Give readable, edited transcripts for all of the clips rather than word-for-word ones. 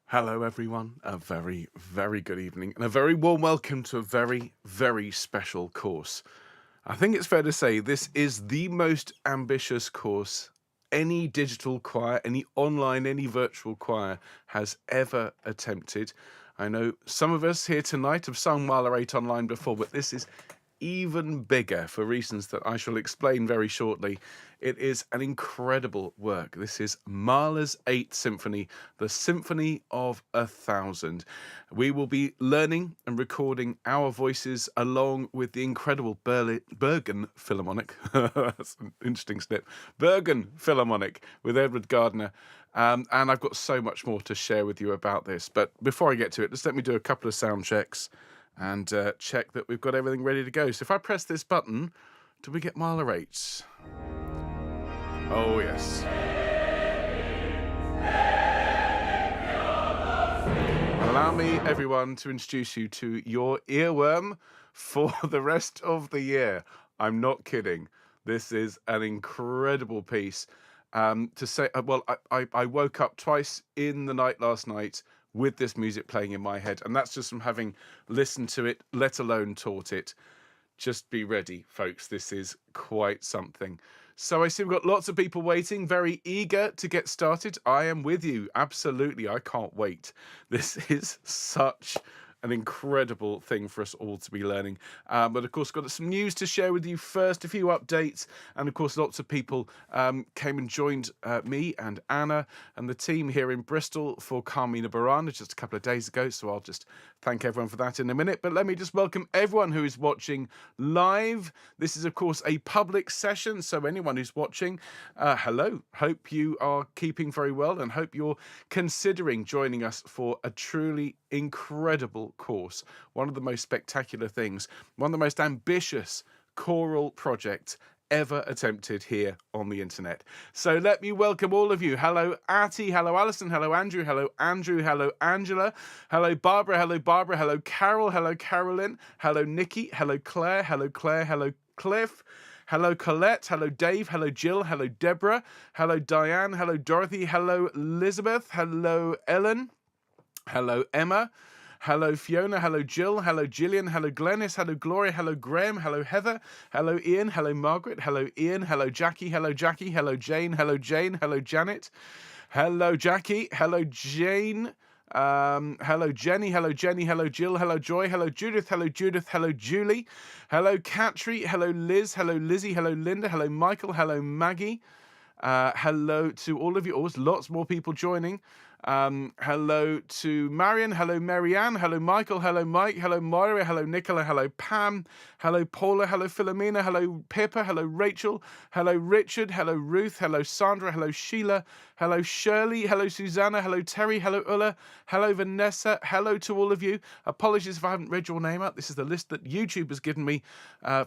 Hello, everyone. A very, very good evening and a very warm welcome to a very, very special course. I think it's fair to say this is the most ambitious course any digital choir, any online, any virtual choir has ever attempted. I know some of us here tonight have sung Mahler 8 online before, but this is even bigger for reasons that I shall explain very shortly. It is an incredible work. This is Mahler's Eighth Symphony, the Symphony of 1,000. We will be learning and recording our voices along with the incredible Bergen Philharmonic. That's an interesting snip. Bergen Philharmonic with Edward Gardner. And I've got so much more to share with you about this. But before I get to it, just let me do a couple of sound checks and check that we've got everything ready to go. So if I press this button, do we get Mahler 8? Oh, yes. Allow me, everyone, to introduce you to your earworm for the rest of the year. I'm not kidding. This is an incredible piece. To say, well, I woke up twice in the night last night with this music playing in my head, and that's just from having listened to it, let alone taught it. Just be ready, folks. This is quite something. So I see we've got lots of people waiting, very eager to get started. I am with you. Absolutely. I can't wait. This is such an incredible thing for us all to be learning. But of course, got some news to share with you first, a few updates. And of course, lots of people came and joined me and Anna and the team here in Bristol for Carmina Burana just a couple of days ago. So I'll just thank everyone for that in a minute. But let me just welcome everyone who is watching live. This is, of course, a public session. So anyone who's watching, hello. Hope you are keeping very well and hope you're considering joining us for a truly incredible course. One of the most spectacular things, one of the most ambitious choral projects ever attempted here on the internet. So let me welcome all of you. Hello, Artie. Hello, Alison. Hello, Andrew. Hello, Andrew. Hello, Angela. Hello, Barbara. Hello, Barbara. Hello, Carol. Hello, Carolyn. Hello, Nikki. Hello, Claire. Hello, Claire. Hello, Cliff. Hello, Colette. Hello, Dave. Hello, Jill. Hello, Deborah. Hello, Diane. Hello, Dorothy. Hello, Elizabeth. Hello, Ellen. Hello, Emma. Hello, Fiona. Hello, Jill. Hello, Gillian. Hello, Glennis. Hello, Gloria. Hello, Graham. Hello, Heather. Hello, Ian. Hello, Margaret. Hello, Ian. Hello, Jackie. Hello, Jackie. Hello, Jane. Hello, Jane. Hello, Janet. Hello, Jackie. Hello, Jane. Hello, Jenny. Hello, Jenny. Hello, Jill. Hello, Joy. Hello, Judith. Hello, Judith. Hello, Julie. Hello, Katri. Hello, Liz. Hello, Lizzie. Hello, Linda. Hello, Michael. Hello, Maggie. Hello to all of you. Always lots more people joining. Hello to Marion. Hello, Marianne. Hello, Michael. Hello, Mike. Hello, Moira. Hello, Nicola. Hello, Pam. Hello, Paula. Hello, Philomena. Hello, Pippa. Hello, Rachel. Hello, Richard. Hello, Ruth. Hello, Sandra. Hello, Sheila. Hello, Shirley. Hello, Susanna. Hello, Terry. Hello, Ulla. Hello, Vanessa. Hello to all of you. Apologies if I haven't read your name out. This is the list that YouTube has given me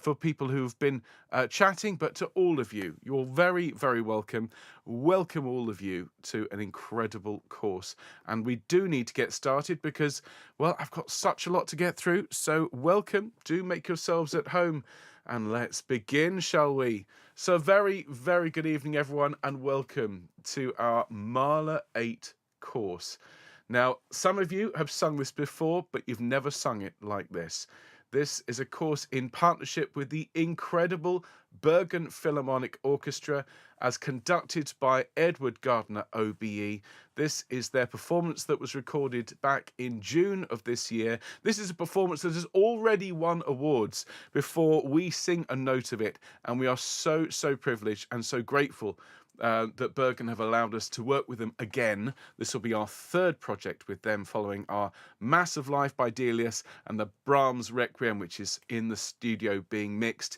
for people who've been chatting. But to all of you, you're very, very welcome. Welcome all of you to an incredible course. And we do need to get started because, well, I've got such a lot to get through. So welcome. Do make yourselves at home. And let's begin, shall we? So very, very good evening, everyone, and welcome to our Mahler 8 course. Now, some of you have sung this before, but you've never sung it like this. This is a course in partnership with the incredible Bergen Philharmonic Orchestra as conducted by Edward Gardner OBE. This is their performance that was recorded back in June of this year. This is a performance that has already won awards before we sing a note of it. And we are so, so privileged and so grateful that Bergen have allowed us to work with them again. This will be our third project with them following our Mass of Life by Delius and the Brahms Requiem, which is in the studio being mixed.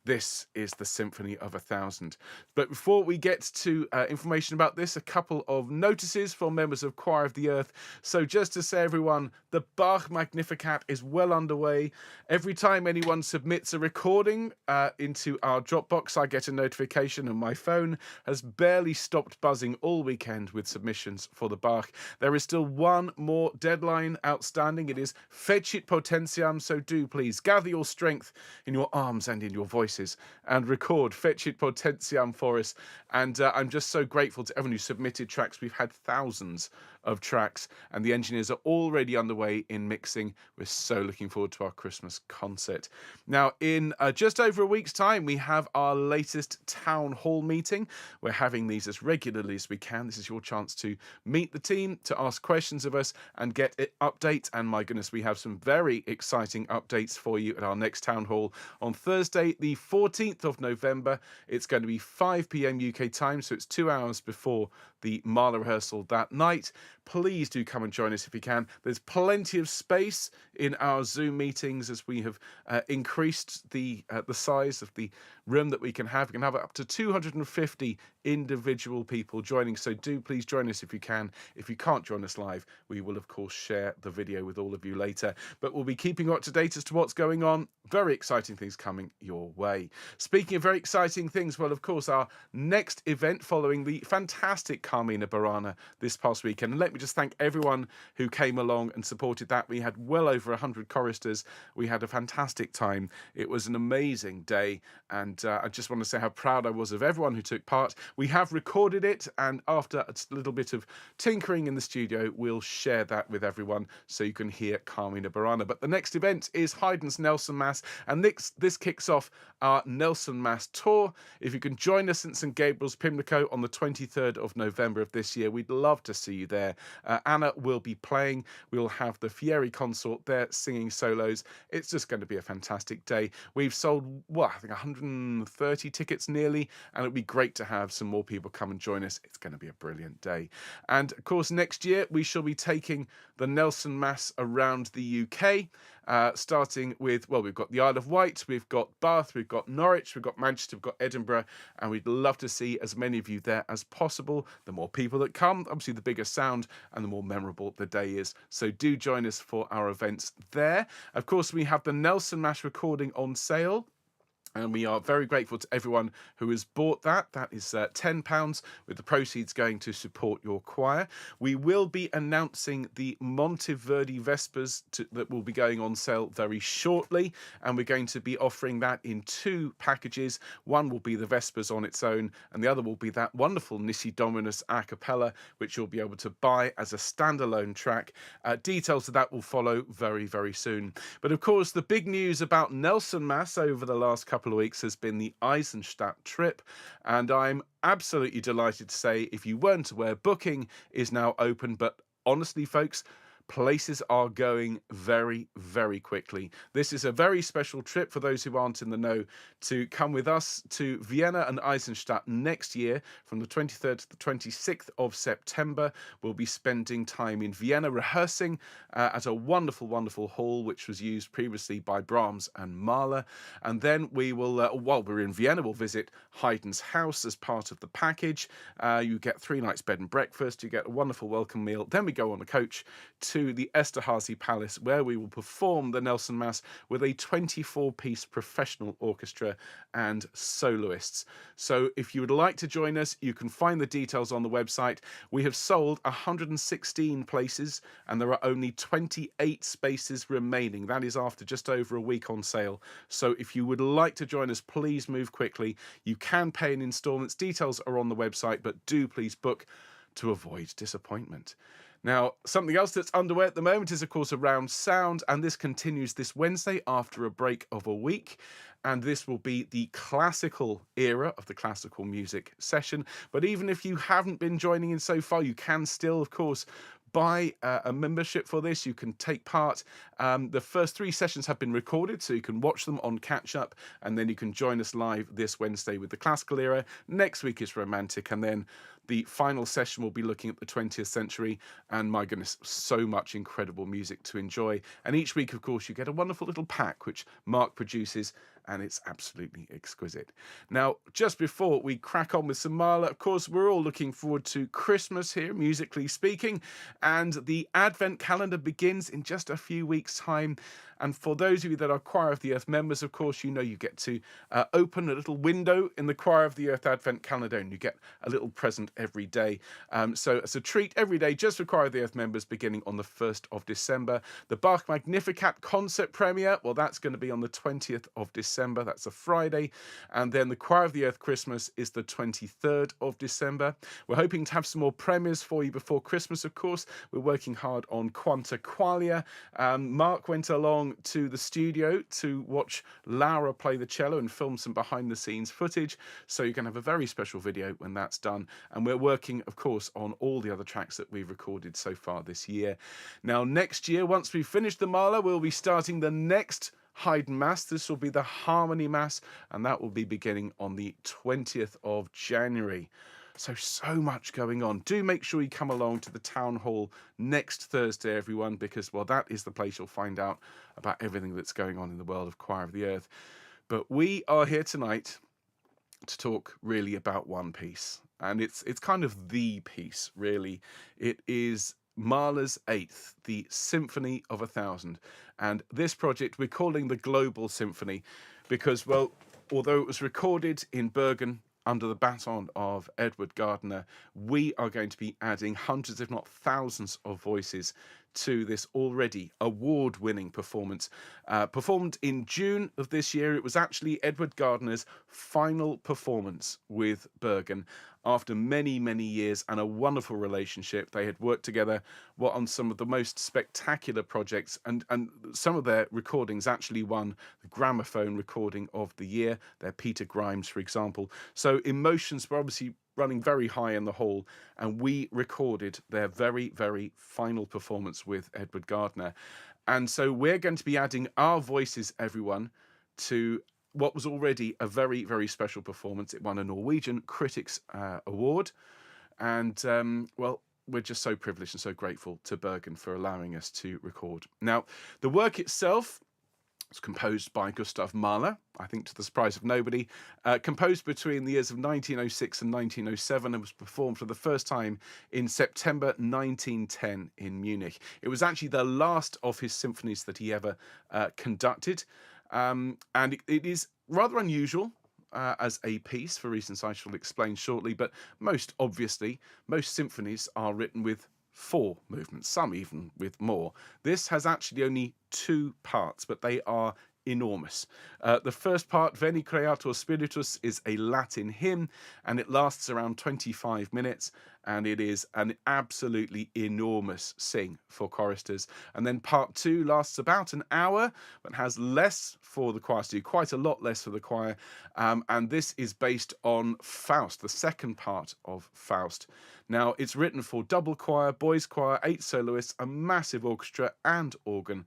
This is the Symphony of 1,000. But before we get to information about this, a couple of notices for members of Choir of the Earth. So just to say, everyone, the Bach Magnificat is well underway. Every time anyone submits a recording into our Dropbox, I get a notification, and my phone has barely stopped buzzing all weekend with submissions for the Bach. There is still one more deadline outstanding. It is Fecit Potentiam, so do please gather your strength in your arms and in your voices voices and record Fecit Potentiam for us. And I'm just so grateful to everyone who submitted tracks. We've had thousands of tracks, and the engineers are already underway in mixing. We're so looking forward to our Christmas concert. Now, in just over a week's time, we have our latest town hall meeting. We're having these as regularly as we can. This is your chance to meet the team, to ask questions of us, and get updates. And my goodness, we have some very exciting updates for you at our next town hall on Thursday, the 14th of November. It's going to be 5 p.m. UK time, so it's 2 hours before the Mahler rehearsal that night. Please do come and join us if you can. There's plenty of space in our Zoom meetings as we have increased the size of the room that we can have. We can have up to 250 individual people joining, so do please join us if you can. If you can't join us live, we will of course share the video with all of you later, but we'll be keeping you up to date as to what's going on. Very exciting things coming your way. Speaking of very exciting things, well, of course, our next event following the fantastic Carmina Burana this past weekend, and let me just thank everyone who came along and supported that. We had well over 100 choristers. We had a fantastic time. It was an amazing day, and I just want to say how proud I was of everyone who took part. We have recorded it, and after a little bit of tinkering in the studio, we'll share that with everyone so you can hear Carmina Burana. But the next event is Haydn's Nelson Mass, and this kicks off our Nelson Mass tour. If you can join us at St Gabriel's, Pimlico on the 23rd of November of this year, we'd love to see you there. Anna will be playing. We'll have the Fieri consort there singing solos. It's just going to be a fantastic day. We've sold, well, I think 130 tickets nearly, and it'd be great to have some more people come and join us. It's going to be a brilliant day. And of course, next year we shall be taking the Nelson Mass around the UK. Starting with, well, we've got the Isle of Wight, we've got Bath, we've got Norwich, we've got Manchester, we've got Edinburgh, and we'd love to see as many of you there as possible. The more people that come, obviously the bigger sound and the more memorable the day is. So do join us for our events there. Of course, we have the Nelson Mass recording on sale, and we are very grateful to everyone who has bought that. That is £10, with the proceeds going to support your choir. We will be announcing the Monteverdi Vespers that will be going on sale very shortly, and we're going to be offering that in 2 packages. One will be the Vespers on its own, and the other will be that wonderful Nisi Dominus a cappella, which you'll be able to buy as a standalone track. Details of that will follow very, very soon. But of course, the big news about Nelson Mass over the last couple of weeks has been the Eisenstadt trip, and I'm absolutely delighted to say, if you weren't aware, booking is now open. But honestly, folks, places are going very, very quickly. This is a very special trip for those who aren't in the know, to come with us to Vienna and Eisenstadt next year from the 23rd to the 26th of September. We'll be spending time in Vienna rehearsing at a wonderful, wonderful hall which was used previously by Brahms and Mahler. And then we will, while we're in Vienna, we'll visit Haydn's house as part of the package. You get 3 nights bed and breakfast. You get a wonderful welcome meal. Then we go on a coach to the Esterhazy Palace, where we will perform the Nelson Mass with a 24-piece professional orchestra and soloists. So if you would like to join us, you can find the details on the website. We have sold 116 places, and there are only 28 spaces remaining. That is after just over a week on sale. So if you would like to join us, please move quickly. You can pay in installments. Details are on the website, but do please book to avoid disappointment. Now, something else that's underway at the moment is, of course, Around Sound, and this continues this Wednesday after a break of a week. And this will be the classical era of the classical music session. But even if you haven't been joining in so far, you can still, of course, buy a membership for this. You can take part. The first 3 sessions have been recorded, so you can watch them on catch up, and then you can join us live this Wednesday with the classical era. Next week is romantic, and then the final session will be looking at the 20th century, and my goodness, so much incredible music to enjoy. And each week, of course, you get a wonderful little pack which Mark produces, and it's absolutely exquisite. Now, just before we crack on with some Mahler, of course, we're all looking forward to Christmas here, musically speaking, and the Advent calendar begins in just a few weeks' time. And for those of you that are Choir of the Earth members, of course, you know you get to open a little window in the Choir of the Earth Advent calendar, and you get a little present every day. So it's a treat every day just for Choir of the Earth members, beginning on the 1st of December. The Bach Magnificat concert premiere, well, that's going to be on the 20th of December. That's a Friday. And then the Choir of the Earth Christmas is the 23rd of December. We're hoping to have some more premieres for you before Christmas, of course. We're working hard on Quanta Qualia. Mark went along to the studio to watch Laura play the cello and film some behind the scenes footage. So you're going to have a very special video when that's done. And we're working, of course, on all the other tracks that we've recorded so far this year. Now, next year, once we've finished the Mahler, we'll be starting the next Haydn Mass. This will be the Harmony Mass, and that will be beginning on the 20th of January. So much going on. Do make sure you come along to the town hall next Thursday, everyone, because, well, that is the place you'll find out about everything that's going on in the world of Choir of the Earth. But we are here tonight to talk really about one piece, and it's kind of the piece, really. It is Mahler's Eighth, the Symphony of 1,000. And this project we're calling the Global Symphony because, well, although it was recorded in Bergen under the baton of Edward Gardner, we are going to be adding hundreds, if not thousands, of voices to this already award-winning performance. Performed in June of this year, it was actually Edward Gardner's final performance with Bergen after many, many years and a wonderful relationship. They had worked together on some of the most spectacular projects, and some of their recordings actually won the Gramophone Recording of the Year. They're Peter Grimes, for example. So emotions were obviously running very high in the hall, and we recorded their very, very final performance with Edward Gardner. And so we're going to be adding our voices, everyone, to what was already a very, very special performance. It won a Norwegian Critics Award. And, well, we're just so privileged and so grateful to Bergen for allowing us to record. Now, the work itself was composed by Gustav Mahler, I think to the surprise of nobody, composed between the years of 1906 and 1907 and was performed for the first time in September 1910 in Munich. It was actually the last of his symphonies that he ever conducted, and it is rather unusual as a piece for reasons I shall explain shortly, but most obviously, most symphonies are written with 4 movements, some even with more. This has actually only 2 parts, but they are enormous. The first part, Veni Creator Spiritus, is a Latin hymn, and it lasts around 25 minutes, and it is an absolutely enormous sing for choristers. And then part 2 lasts about an hour, but has less for the choir to do, quite a lot less for the choir. And this is based on Faust, the second part of Faust. Now, it's written for double choir, boys choir, 8 soloists, a massive orchestra and organ.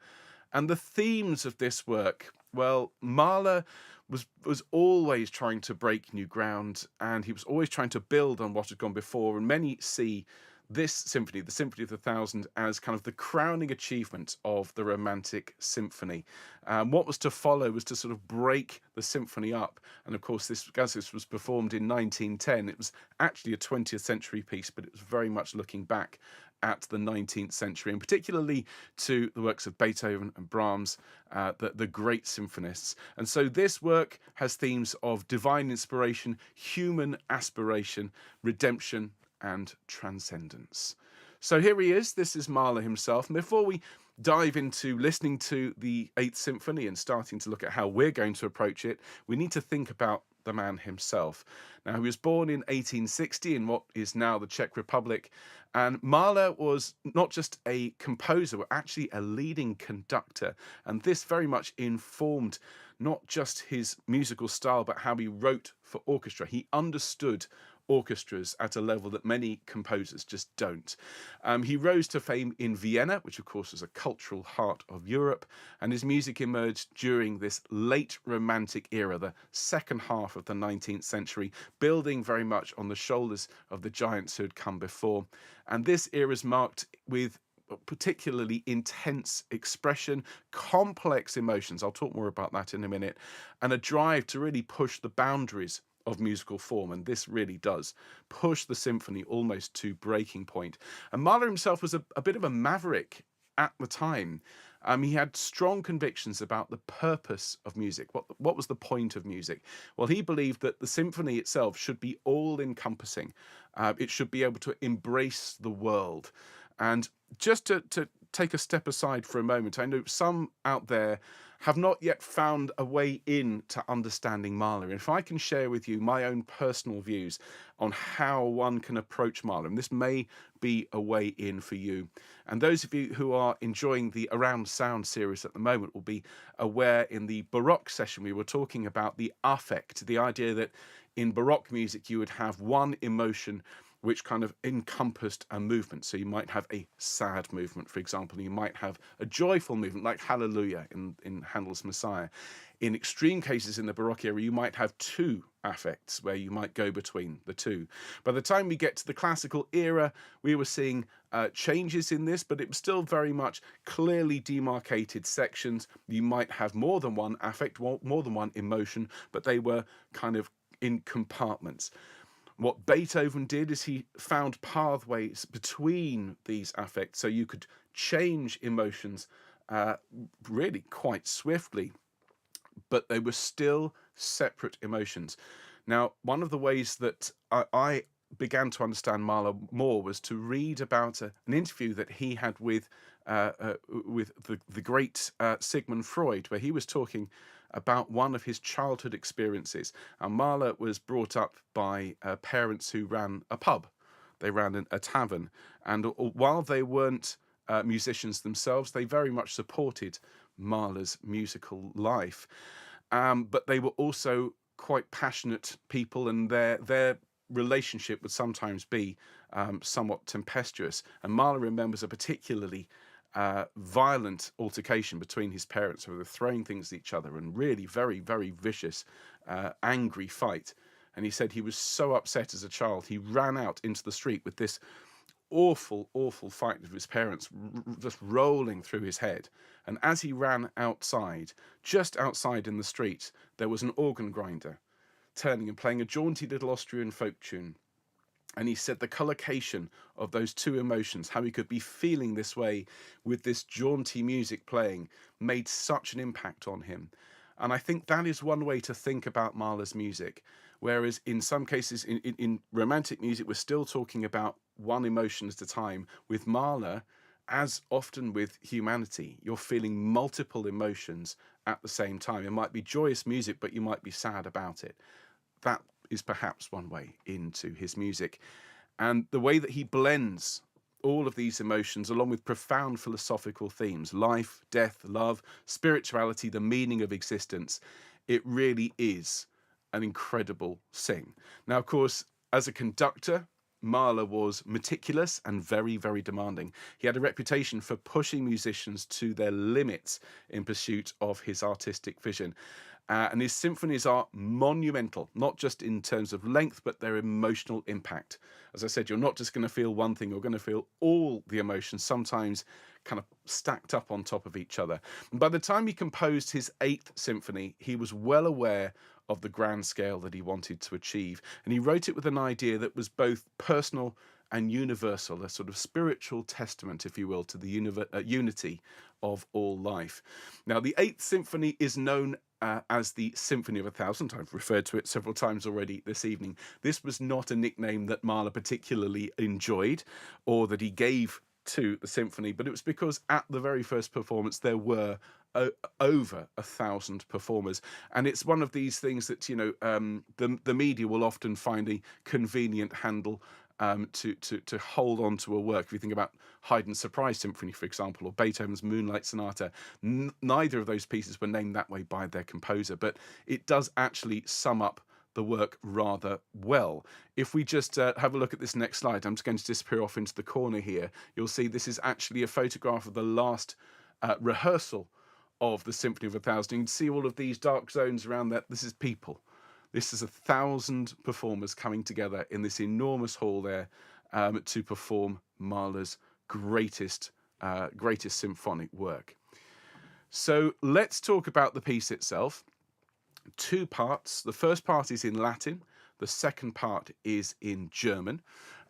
And the themes of this work, well, Mahler was always trying to break new ground, and he was always trying to build on what had gone before. And many see this symphony, the Symphony of the 1,000, as kind of the crowning achievement of the Romantic Symphony. What was to follow was to sort of break the symphony up. And of course, this was performed in 1910. It was actually a 20th century piece, but it was very much looking back at the 19th century, and particularly to the works of Beethoven and Brahms, the great symphonists. And so this work has themes of divine inspiration, human aspiration, redemption, and transcendence. So here he is. This is Mahler himself. And before we dive into listening to the 8th Symphony and starting to look at how we're going to approach it, we need to think about the man himself. Now, he was born in 1860 in what is now the Czech Republic, and Mahler was not just a composer, but actually a leading conductor, and this very much informed not just his musical style, but how he wrote for orchestra. He understood orchestras at a level that many composers just don't. He rose to fame in Vienna, which of course was a cultural heart of Europe, and his music emerged during this late Romantic era, the second half of the 19th century, building very much on the shoulders of the giants who had come before. And this era is marked with particularly intense expression, complex emotions, I'll talk more about that in a minute, and a drive to really push the boundaries of musical form, and this really does push the symphony almost to breaking point. And Mahler himself was a bit of a maverick at the time. He had strong convictions about the purpose of music. What was the point of music? Well, he believed that the symphony itself should be all-encompassing. It should be able to embrace the world. And just to take a step aside for a moment, I know some out there have not yet found a way in to understanding Mahler. And if I can share with you my own personal views on how one can approach Mahler, and this may be a way in for you. And those of you who are enjoying the Around Sound series at the moment will be aware in the Baroque session we were talking about the affect, the idea that in Baroque music you would have one emotion which kind of encompassed a movement. So you might have a sad movement, for example, and you might have a joyful movement like Hallelujah in Handel's Messiah. In extreme cases in the Baroque era, you might have two affects where you might go between the two. By the time we get to the classical era, we were seeing changes in this, but it was still very much clearly demarcated sections. You might have more than one affect, more than one emotion, but they were kind of in compartments. What Beethoven did is he found pathways between these affects so you could change emotions really quite swiftly, but they were still separate emotions. Now, one of the ways that I began to understand Mahler more was to read about an interview that he had with the great Sigmund Freud, where he was talking about one of his childhood experiences. And Mahler was brought up by parents who ran a pub. They ran a tavern. And while they weren't musicians themselves, they very much supported Mahler's musical life. But they were also quite passionate people, and their relationship would sometimes be somewhat tempestuous. And Mahler remembers a particularly violent altercation between his parents, who were throwing things at each other, and really very, very vicious, angry fight. And he said he was so upset as a child, he ran out into the street with this awful, awful fight with his parents just rolling through his head. And as he ran outside, just outside in the street, there was an organ grinder turning and playing a jaunty little Austrian folk tune. And he said the collocation of those two emotions, how he could be feeling this way with this jaunty music playing, made such an impact on him. And I think that is one way to think about Mahler's music. Whereas in some cases, in romantic music, we're still talking about one emotion at a time. With Mahler, as often with humanity, you're feeling multiple emotions at the same time. It might be joyous music, but you might be sad about it. That is perhaps one way into his music. And the way that he blends all of these emotions along with profound philosophical themes, life, death, love, spirituality, the meaning of existence, it really is an incredible thing. Now, of course, as a conductor, Mahler was meticulous and very, very demanding. He had a reputation for pushing musicians to their limits in pursuit of his artistic vision. And his symphonies are monumental, not just in terms of length, but their emotional impact. As I said, you're not just going to feel one thing, you're going to feel all the emotions, sometimes kind of stacked up on top of each other. And by the time he composed his Eighth Symphony, he was well aware of the grand scale that he wanted to achieve. And he wrote it with an idea that was both personal and universal, a sort of spiritual testament, if you will, to the unity of all life. Now, the Eighth Symphony is known as the Symphony of 1,000. I've referred to it several times already this evening. This was not a nickname that Mahler particularly enjoyed or that he gave to the symphony, but it was because at the very first performance there were over 1,000 performers. And it's one of these things that, you know, the media will often find a convenient handle to hold on to a work. If you think about Haydn's Surprise Symphony, for example, or Beethoven's Moonlight Sonata, neither of those pieces were named that way by their composer, but it does actually sum up the work rather well. If we just have a look at this next slide, I'm just going to disappear off into the corner here. You'll see this is actually a photograph of the last rehearsal of the Symphony of 1,000. You can see all of these dark zones around that. This is people. This is 1,000 performers coming together in this enormous hall there to perform Mahler's greatest symphonic work. So let's talk about the piece itself. Two parts. The first part is in Latin. The second part is in German.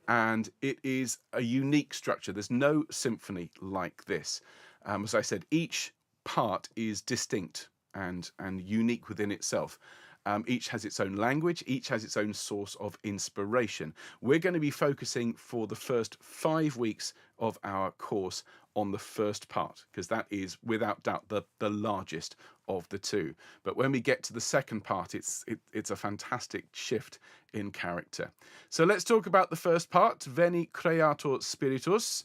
And it is a unique structure. There's no symphony like this. As I said, each part is distinct and unique within itself. Each has its own language, each has its own source of inspiration. We're going to be focusing for the first 5 weeks of our course on the first part, because that is without doubt the largest of the two. But when we get to the second part, it's a fantastic shift in character. So let's talk about the first part, Veni Creator Spiritus.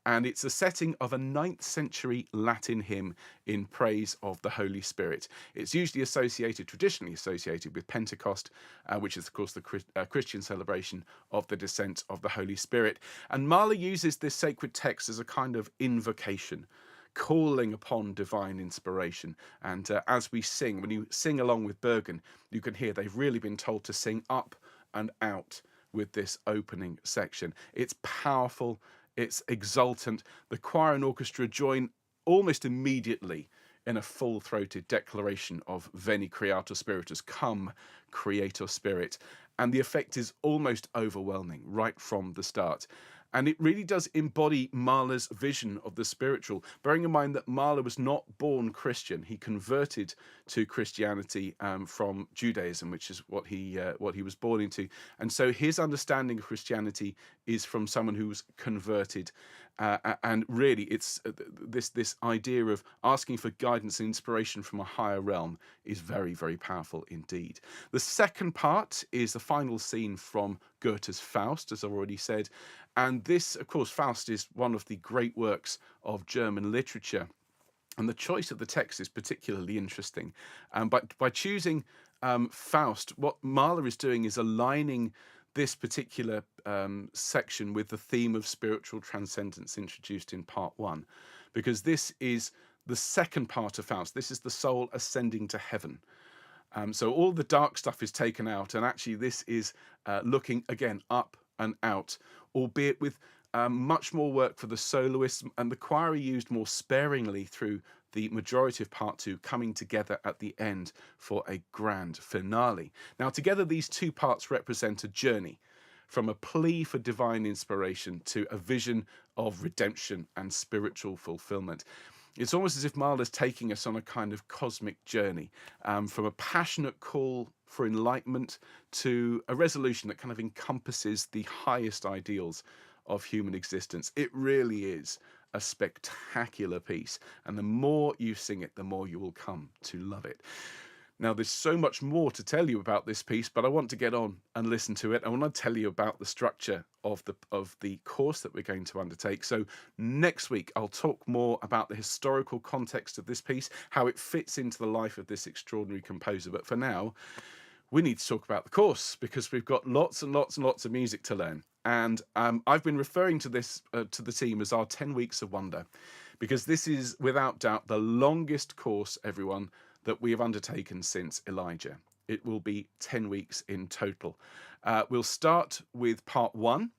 And it's a setting of a 9th century Latin hymn in praise of the Holy Spirit. It's usually traditionally associated with Pentecost, which is, of course, the Christian celebration of the descent of the Holy Spirit. And Mahler uses this sacred text as a kind of invocation, calling upon divine inspiration. And as we sing, when you sing along with Bergen, you can hear they've really been told to sing up and out with this opening section. It's powerful. It's exultant. The choir and orchestra join almost immediately in a full-throated declaration of Veni Creator Spiritus, come, Creator Spirit. And the effect is almost overwhelming right from the start. And it really does embody Mahler's vision of the spiritual, bearing in mind that Mahler was not born Christian. He converted to Christianity from Judaism, which is what he was born into. And so his understanding of Christianity is from someone who was converted. And really, it's this idea of asking for guidance and inspiration from a higher realm is very, very powerful indeed. The second part is the final scene from Goethe's Faust, as I've already said. And this, of course, Faust is one of the great works of German literature. And the choice of the text is particularly interesting. But by choosing Faust, what Mahler is doing is aligning this particular section with the theme of spiritual transcendence introduced in part 1, because this is the second part of Faust. This is the soul ascending to heaven. So all the dark stuff is taken out, and actually this is looking again up and out, albeit with much more work for the soloists, and the choir are used more sparingly through the majority of part 2, coming together at the end for a grand finale. Now, together these two parts represent a journey from a plea for divine inspiration to a vision of redemption and spiritual fulfillment. It's almost as if Mahler's taking us on a kind of cosmic journey, from a passionate call for enlightenment to a resolution that kind of encompasses the highest ideals of human existence. It really is a spectacular piece, and the more you sing it, the more you will come to love it. Now, there's so much more to tell you about this piece, but I want to get on and listen to it. I want to tell you about the structure of the course that we're going to undertake. So next week, I'll talk more about the historical context of this piece, how it fits into the life of this extraordinary composer. But for now, we need to talk about the course, because we've got lots and lots and lots of music to learn. And I've been referring to this to the team as our 10 weeks of wonder, because this is without doubt the longest course, everyone, that we have undertaken since Elijah. It will be 10 weeks in total. We'll start with part 1.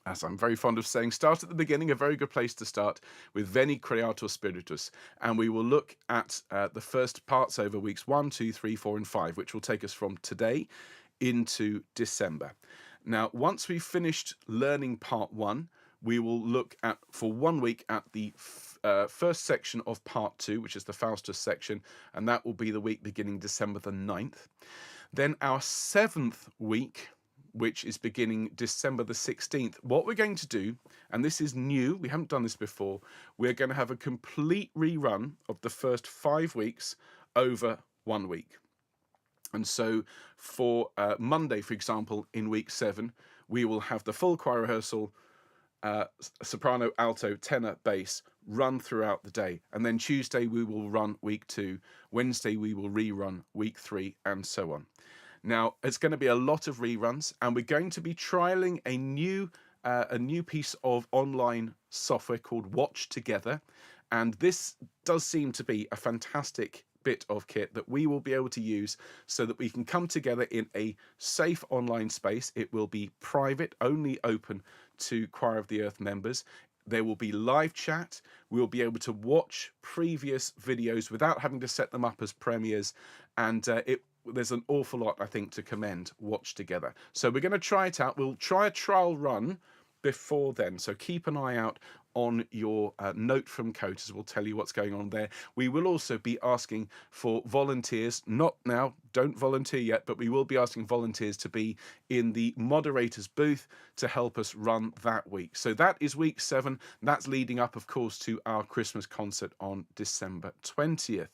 As I'm very fond of saying, start at the beginning, a very good place to start, with Veni Creator Spiritus. And we will look at the first parts over weeks 1, 2, 3, 4, and 5, which will take us from today into December. Now, once we've finished learning part 1, we will look at, for 1 week, at the first section of part 2, which is the Faustus section, and that will be the week beginning December the 9th. Then our 7th week, which is beginning December the 16th, what we're going to do, and this is new, we haven't done this before, we're going to have a complete rerun of the first 5 weeks over 1 week. And so for Monday, for example, in week 7, we will have the full choir rehearsal, soprano, alto, tenor, bass, run throughout the day. And then Tuesday we will run week 2, Wednesday we will rerun week 3, and so on. Now, it's going to be a lot of reruns, and we're going to be trialing a new piece of online software called Watch Together. And this does seem to be a fantastic bit of kit that we will be able to use so that we can come together in a safe online space. It will be private, only open to Choir of the Earth members. There will be live chat. We'll be able to watch previous videos without having to set them up as premieres. And there's an awful lot, I think, to commend Watch Together. So we're going to try it out. We'll try a trial run before then. So keep an eye out on your note from Goethe, as we'll tell you what's going on there. We will also be asking for volunteers, not now, don't volunteer yet, but we will be asking volunteers to be in the moderator's booth to help us run that week. So that is week 7. That's leading up, of course, to our Christmas concert on December 20th.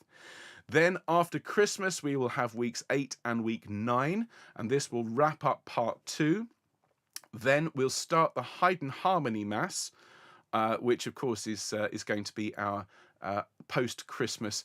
Then after Christmas, we will have weeks 8 and week 9, and this will wrap up part 2. Then we'll start the Haydn Harmony Mass, which of course is going to be our post-Christmas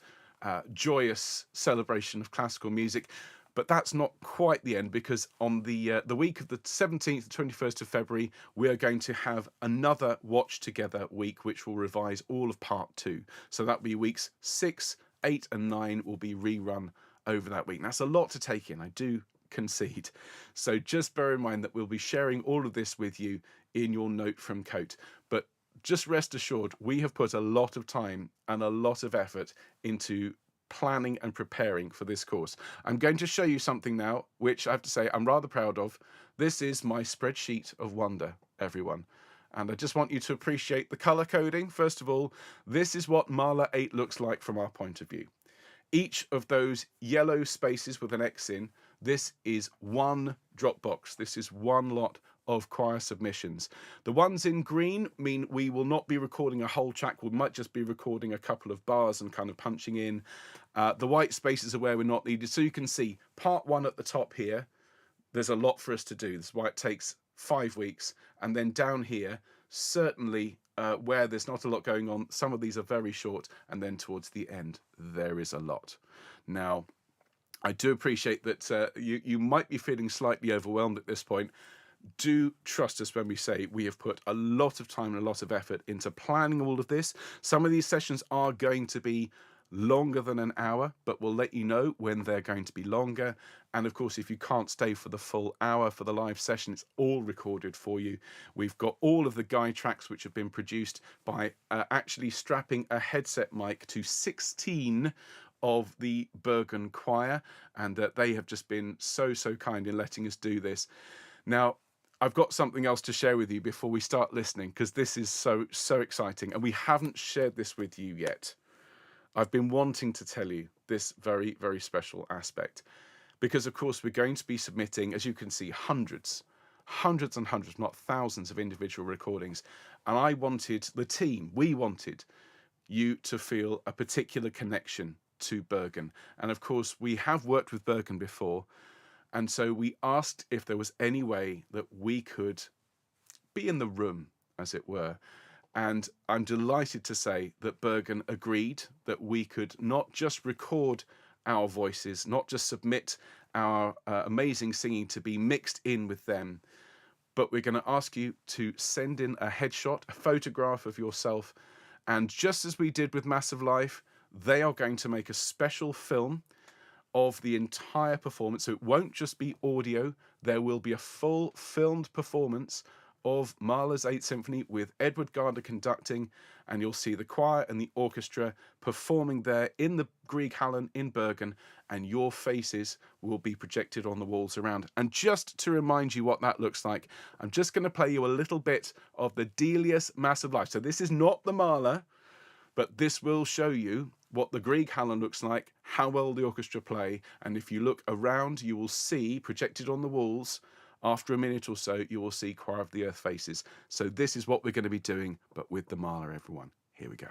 joyous celebration of classical music. But that's not quite the end, because on the week of the 17th to 21st of February, we are going to have another Watch Together week, which will revise all of part 2. So that'll be weeks 6, 8 and 9 will be rerun over that week. And that's a lot to take in, I do concede. So just bear in mind that we'll be sharing all of this with you in your note from Goethe. But just rest assured, we have put a lot of time and a lot of effort into planning and preparing for this course. I'm going to show you something now, which I have to say I'm rather proud of. This is my spreadsheet of wonder, everyone. And I just want you to appreciate the color coding. First of all, this is what Mahler 8 looks like from our point of view. Each of those yellow spaces with an X in, this is one drop box. This is one lot of choir submissions. The ones in green mean we will not be recording a whole track. We might just be recording a couple of bars and kind of punching in. The white spaces are where we're not needed. So you can see part 1 at the top here, there's a lot for us to do. That's why it takes 5 weeks. And then down here, certainly where there's not a lot going on, some of these are very short, and then towards the end there is a lot. Now, I do appreciate that you might be feeling slightly overwhelmed at this point. Do trust us when we say we have put a lot of time and a lot of effort into planning all of this. Some of these sessions are going to be longer than an hour, but we'll let you know when they're going to be longer. And of course, if you can't stay for the full hour for the live session, it's all recorded for you. We've got all of the guide tracks which have been produced by actually strapping a headset mic to 16 of the Bergen choir, and they have just been so kind in letting us do this. Now, I've got something else to share with you before we start listening, because this is so exciting, and we haven't shared this with you yet. I've been wanting to tell you this very special aspect, because of course we're going to be submitting, as you can see, hundreds and hundreds, not thousands of individual recordings. And I wanted, the team, we wanted you to feel a particular connection to Bergen. And of course we have worked with Bergen before, and so we asked if there was any way that we could be in the room, as it were. And I'm delighted to say that Bergen agreed that we could not just record our voices, not just submit our amazing singing to be mixed in with them, but we're going to ask you to send in a headshot, a photograph of yourself. And just as we did with Massive Life, they are going to make a special film of the entire performance. So it won't just be audio, there will be a full filmed performance of Mahler's 8th Symphony with Edward Gardner conducting, and you'll see the choir and the orchestra performing there in the Grieghallen in Bergen, and your faces will be projected on the walls around. And just to remind you what that looks like, I'm just going to play you a little bit of the Delius Massive Life. So this is not the Mahler, but this will show you what the Grieghallen looks like, how well the orchestra play, and if you look around, you will see projected on the walls, after a minute or so, you will see Choir of the Earth faces. So this is what we're going to be doing, but with the Mahler, everyone. Here we go.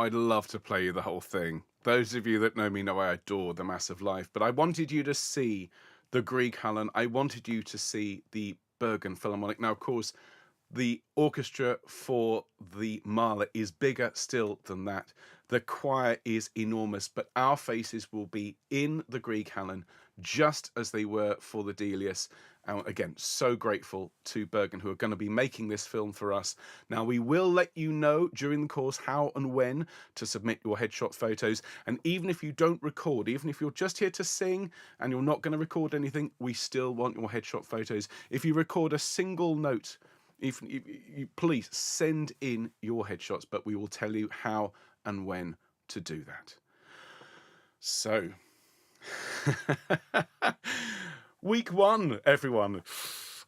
I'd love to play you the whole thing. Those of you that know me know I adore The Mass of Life, but I wanted you to see the Grieg Hallen. I wanted you to see the Bergen Philharmonic. Now, of course, the orchestra for the Mahler is bigger still than that. The choir is enormous, but our faces will be in the Grieg Hallen just as they were for the Delius. Again, so grateful to Bergen, who are going to be making this film for us. Now, we will let you know during the course how and when to submit your headshot photos. And even if you don't record, even if you're just here to sing and you're not going to record anything, we still want your headshot photos. If you record a single note, if you please send in your headshots, but we will tell you how and when to do that. So, week one, everyone.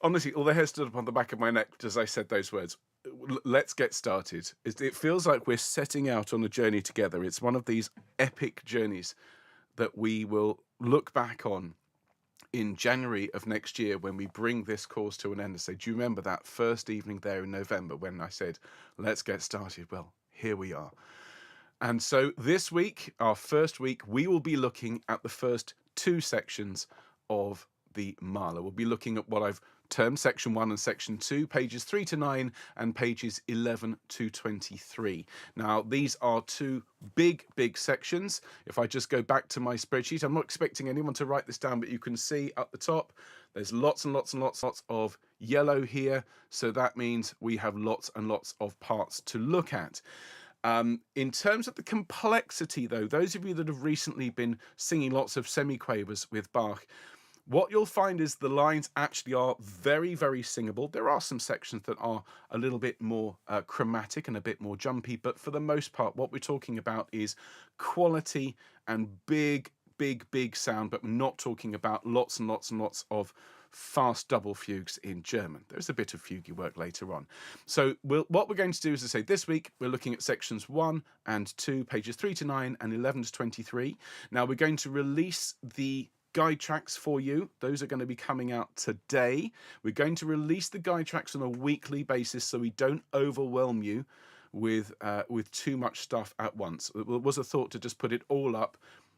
Honestly, all the hair stood up on the back of my neck as I said those words. Let's get started. It feels like we're setting out on a journey together. It's one of these epic journeys that we will look back on in January of next year when we bring this course to an end and say, do you remember that first evening there in November when I said, let's get started? Well, here we are. And so this week, our first week, we will be looking at the first two sections of the Mahler. We'll be looking at what I've termed section 1 and section 2, pages 3 to 9 and pages 11 to 23. Now, these are two big sections. If I just go back to my spreadsheet, I'm not expecting anyone to write this down, but you can see up the top, there's lots and lots of yellow here. So that means we have lots and lots of parts to look at. In terms of the complexity, though, those of you that have recently been singing lots of semiquavers with Bach, what you'll find is the lines actually are very singable. There are some sections that are a little bit more chromatic and a bit more jumpy, but for the most part, what we're talking about is quality and big sound, but we're not talking about lots and lots of fast double fugues in German. There's a bit of fugue work later on. So what we're going to do is to say this week, we're looking at sections 1 and 2, pages 3 to 9 and 11 to 23. Now we're going to release the guide tracks for you. Those are going to be coming out today. We're going to release the guide tracks on a weekly basis so we don't overwhelm you with too much stuff at once. It was a thought to just put it all up,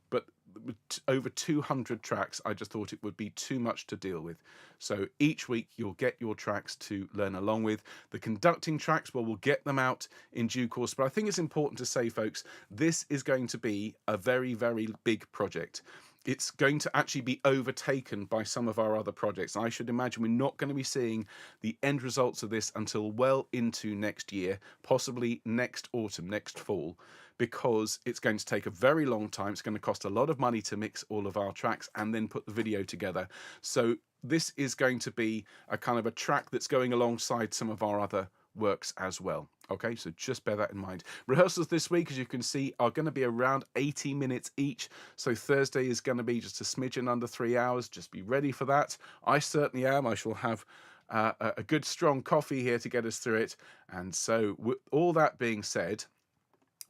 but with over 200 tracks, I just thought it would be too much to deal with. So each week you'll get your tracks to learn along with. The conducting tracks, well, we'll get them out in due course. But I think it's important to say, folks, this is going to be a very big project. It's going to actually be overtaken by some of our other projects. I should imagine we're not going to be seeing the end results of this until well into next year, possibly next autumn, next fall, because it's going to take a very long time. It's going to cost a lot of money to mix all of our tracks and then put the video together. So this is going to be a kind of a track that's going alongside some of our other works as well. Okay, so just bear that in mind. Rehearsals this week, as you can see, are going to be around 80 minutes each. So Thursday is going to be just a smidgen under 3 hours. Just be ready for that. I certainly am. I shall have a good strong coffee here to get us through it. And so with all that being said,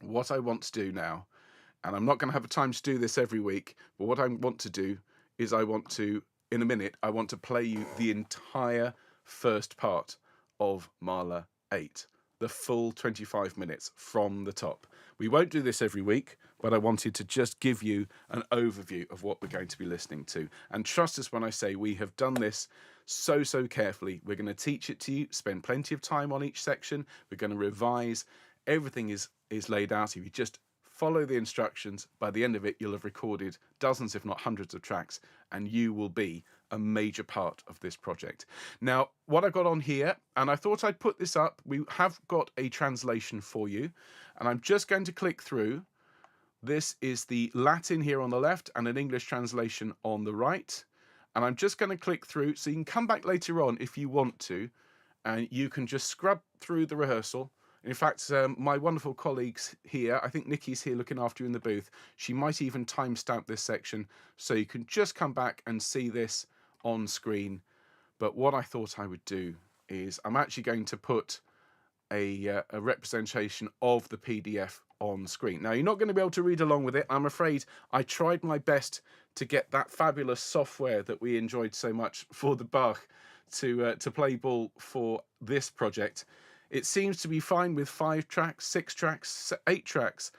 what I want to do now, and I'm not going to have time to do this every week, but what I want to do is in a minute, I want to play you the entire first part of Mahler 8. The full 25 minutes from the top. We won't do this every week, but I wanted to just give you an overview of what we're going to be listening to. And trust us when I say we have done this so carefully. We're going to teach it to you, spend plenty of time on each section. We're going to revise. Everything is laid out. If you just follow the instructions, by the end of it, you'll have recorded dozens, if not hundreds of tracks, and you will be a major part of this project. Now, what I've got on here, and I thought I'd put this up, we have got a translation for you, and I'm just going to click through. This is the Latin here on the left and an English translation on the right. And I'm just going to click through, so you can come back later on if you want to, and you can just scrub through the rehearsal. In fact, my wonderful colleagues here, I think Nikki's here looking after you in the booth, she might even timestamp this section, so you can just come back and see this on screen. But what I thought I would do is I'm actually going to put a representation of the PDF on screen. Now, you're not going to be able to read along with it. I'm afraid I tried my best to get that fabulous software that we enjoyed so much for the Bach to play ball for this project. It seems to be fine with 5 tracks, 6 tracks, 8 tracks.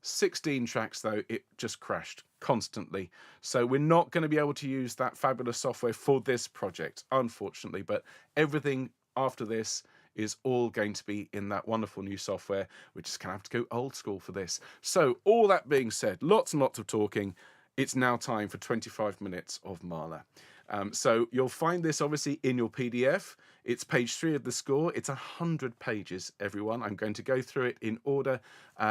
16 tracks though, it just crashed constantly. So we're not going to be able to use that fabulous software for this project, unfortunately, but everything after this is all going to be in that wonderful new software. We're just going to have to go old school for this. So all that being said, lots and lots of talking. It's now time for 25 minutes of Mahler. So you'll find this obviously in your PDF. It's page 3 of the score. It's 100 pages, everyone. I'm going to go through it in order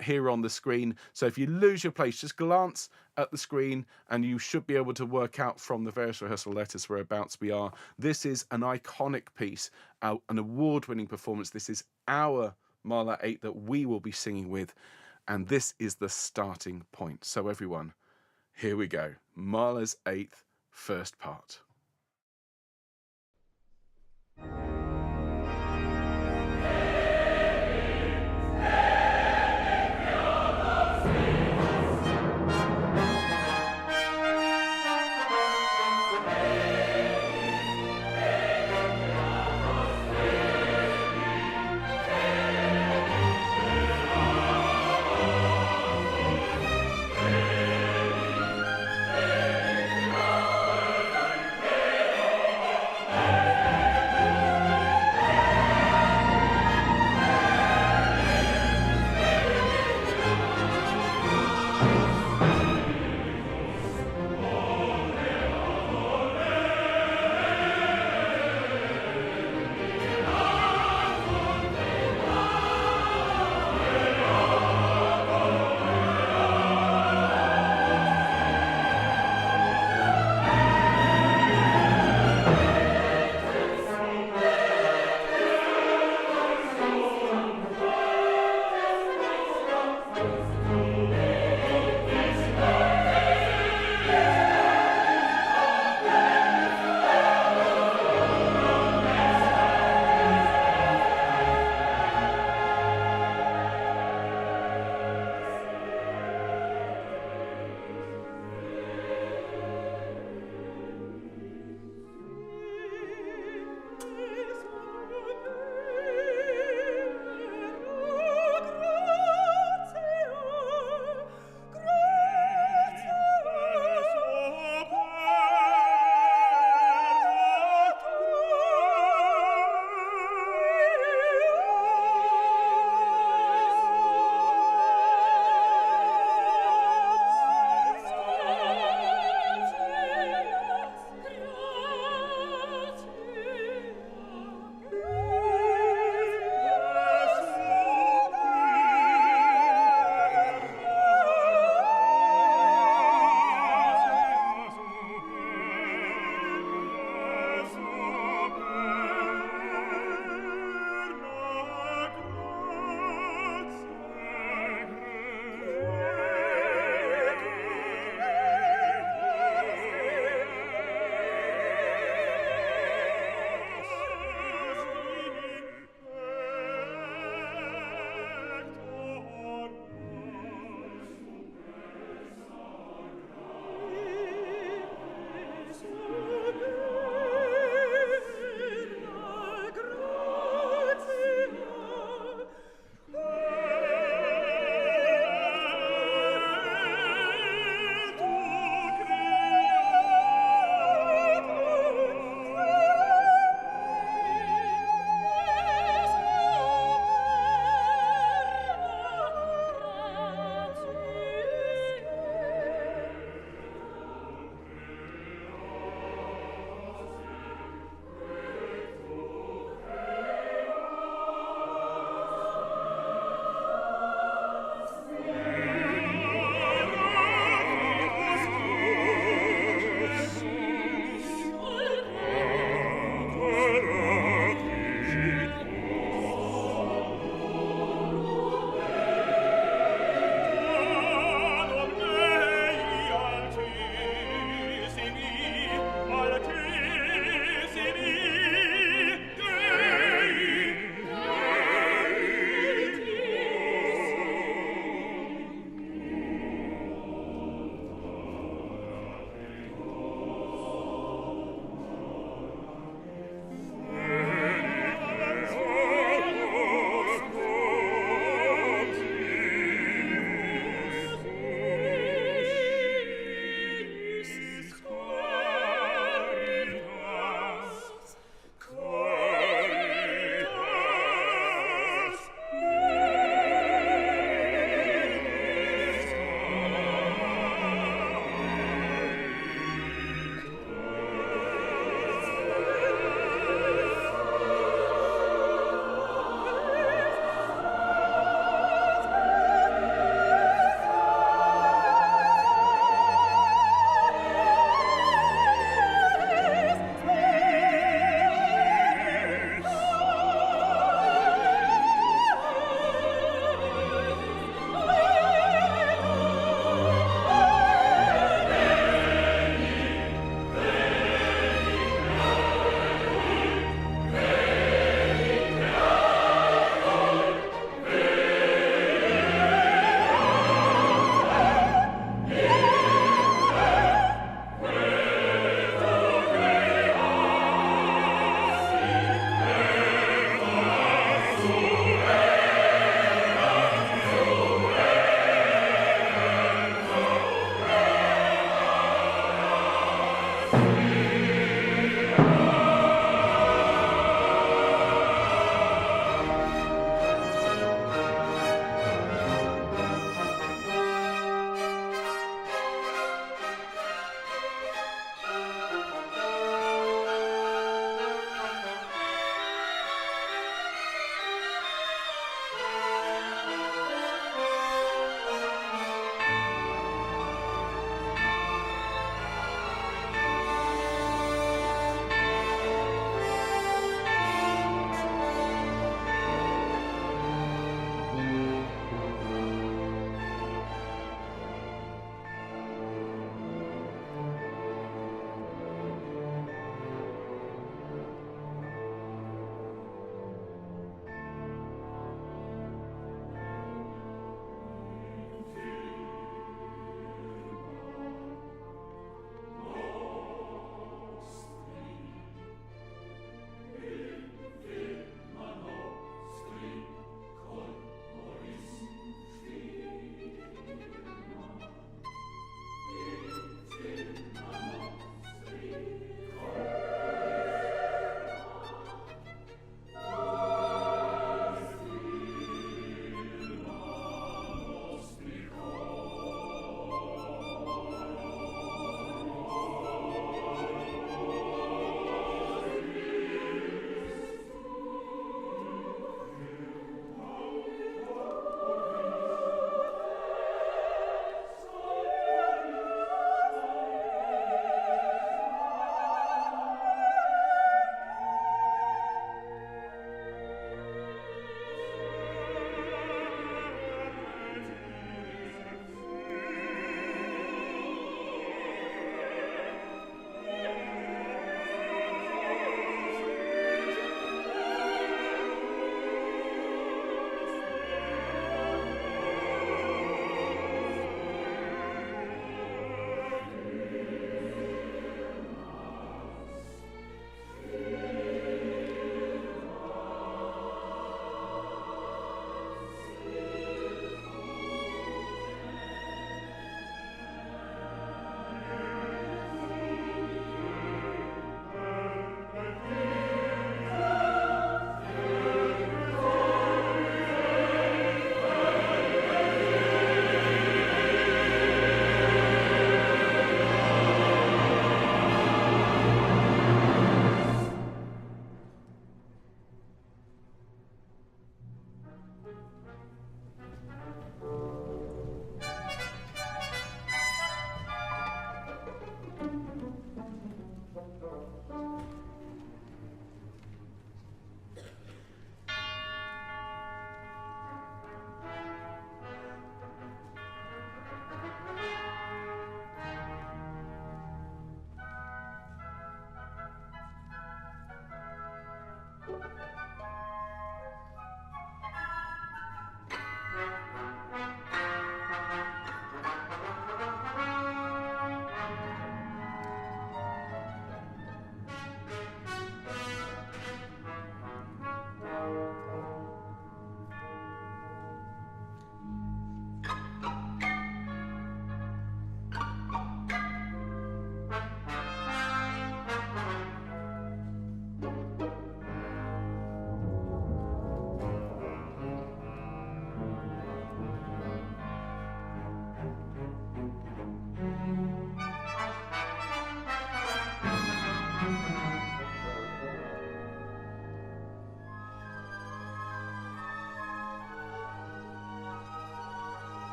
here on the screen. So if you lose your place, just glance at the screen and you should be able to work out from the various rehearsal letters whereabouts we are. This is an iconic piece, an award-winning performance. This is our Mahler 8 that we will be singing with. And this is the starting point. So everyone, here we go. Mahler's 8th, first part.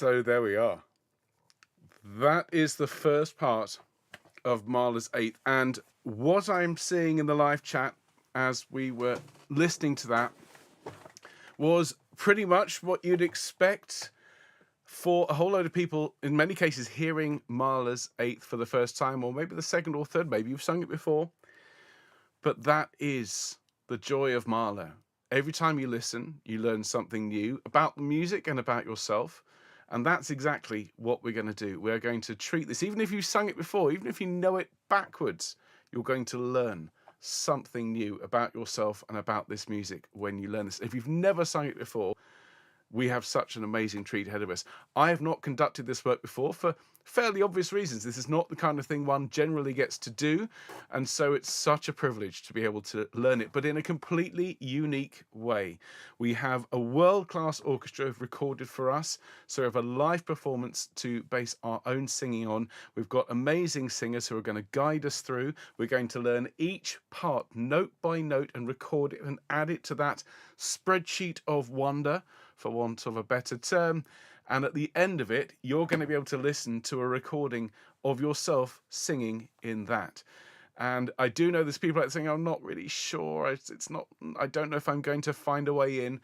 So there we are. That is the first part of Mahler's Eighth. And what I'm seeing in the live chat as we were listening to that was pretty much what you'd expect for a whole load of people, in many cases, hearing Mahler's Eighth for the first time, or maybe the second or third, maybe you've sung it before. But that is the joy of Mahler. Every time you listen, you learn something new about the music and about yourself. And that's exactly what we're going to do. We're going to treat this, even if you've sung it before, even if you know it backwards, you're going to learn something new about yourself and about this music when you learn this. If you've never sung it before, we have such an amazing treat ahead of us. I have not conducted this work before for fairly obvious reasons. This is not the kind of thing one generally gets to do, and so it's such a privilege to be able to learn it, but in a completely unique way. We have a world-class orchestra recorded for us, so we have a live performance to base our own singing on. We've got amazing singers who are going to guide us through. We're going to learn each part note by note and record it and add it to that spreadsheet of wonder, for want of a better term. And at the end of it, you're going to be able to listen to a recording of yourself singing in that. And I do know there's people out there saying, I'm not really sure. I don't know if I'm going to find a way in.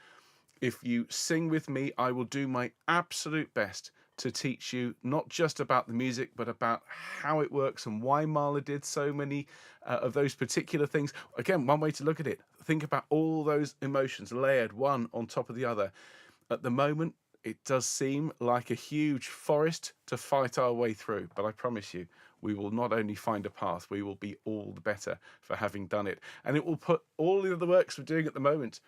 If you sing with me, I will do my absolute best to teach you not just about the music, but about how it works and why Mahler did so many of those particular things. Again, one way to look at it, think about all those emotions layered one on top of the other. At the moment, it does seem like a huge forest to fight our way through, but I promise you, we will not only find a path, we will be all the better for having done it. And it will put all the other works we're doing at the moment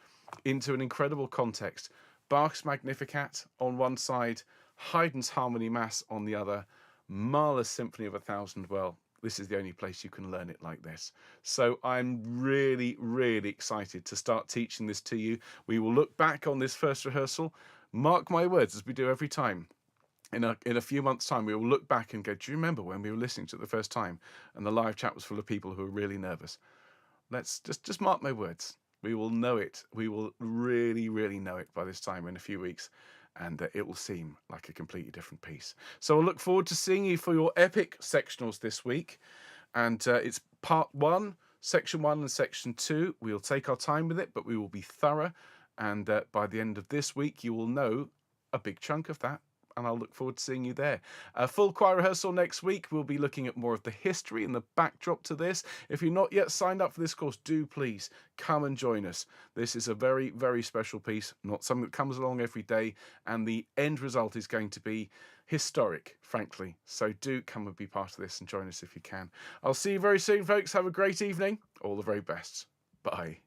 into an incredible context. Bach's Magnificat on one side, Haydn's Harmony Mass on the other, Mahler's Symphony of 1,000. Well, this is the only place you can learn it like this. So I'm really, really excited to start teaching this to you. We will look back on this first rehearsal. Mark my words, as we do every time. In a few months' time, we will look back and go, do you remember when we were listening to it the first time? And the live chat was full of people who were really nervous. Let's just mark my words. We will know it. We will really, really know it by this time in a few weeks. And it will seem like a completely different piece. So I'll look forward to seeing you for your epic sectionals this week. And it's part 1, section 1 and section 2. We'll take our time with it, but we will be thorough. And by the end of this week, you will know a big chunk of that. And I'll look forward to seeing you there. A full choir rehearsal next week. We'll be looking at more of the history and the backdrop to this. If you're not yet signed up for this course, do please come and join us. This is a very, very special piece, not something that comes along every day. And the end result is going to be historic, frankly. So do come and be part of this and join us if you can. I'll see you very soon, folks. Have a great evening. All the very best. Bye.